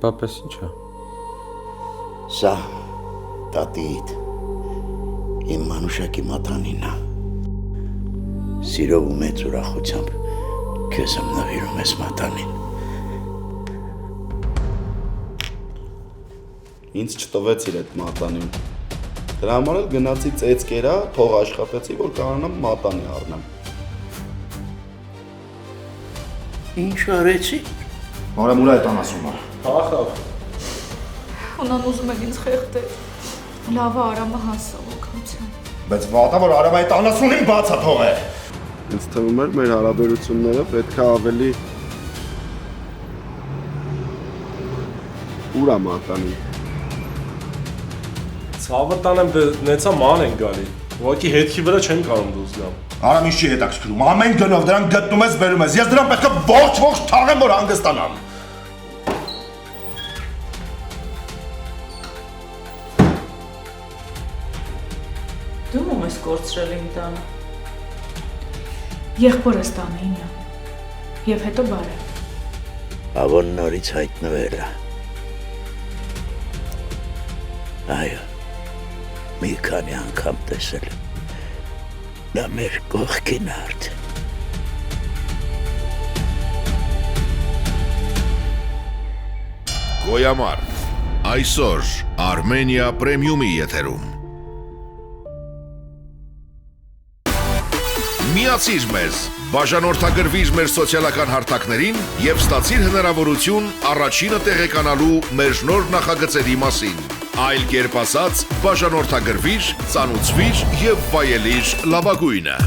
Պապես ինչա։ Սա տատիդ իմ մանուշակի մատանին է։ Սիրով ու մեծ ուրախությամբ քեզ եմ նվիրում ես մատանին։ Ինձ չտվեց իր այդ մատանին։ Դրա համար էլ գնացի ծեծկերա, փող աշխատեցի, որ կարողանամ մատանի առնեմ։ Ինչ արեցի։ Նորը մուրա այդ անասումը։ Ախավ։ Ունան ուզում եք ինձ խեղդել։ Լավ Արամը հասավ օգնության։ Բայց վատա որ Արամը այդ անասունին բացա թողե։ Ինձ թվում էր մեր հարաբերությունները պետք է ավելի ուրա մատանի։ Ցավը տանեմ դե նեցա ման են գալի։ Ուղղակի հետքի վրա չեմ կարող դուրս գամ։ Արամ ինչ չի հետաքրքրում։ Ամեն գնով դրան գտնում ես, բերում ես։ Ես դրան պետք է ողջ թաղեմ, որ հանգստանամ։ Դու ո՞ւմ ես կորցրել իմ տանը։ Եղբորս տանինը։ Եվ հետո բարև։ Ավոն նորից հայտնվել է։ Այո, մի քանի անգամ տեսել եմ։ Նա մեր կողքին արդեն։ Գոյամար, այսօր Armenia Premium-ի եթերում։ Միացիր մեզ, բաժանորդագրվիր մեր սոցիալական հարթակներին և ստացիր հնարավորություն առաջինը տեղեկանալու մեր նոր նախագծերի մասին։ Այլ կերպ ասած, բաժանորդագրվիր, ծանուցվիր և վայելիր լավագույնը։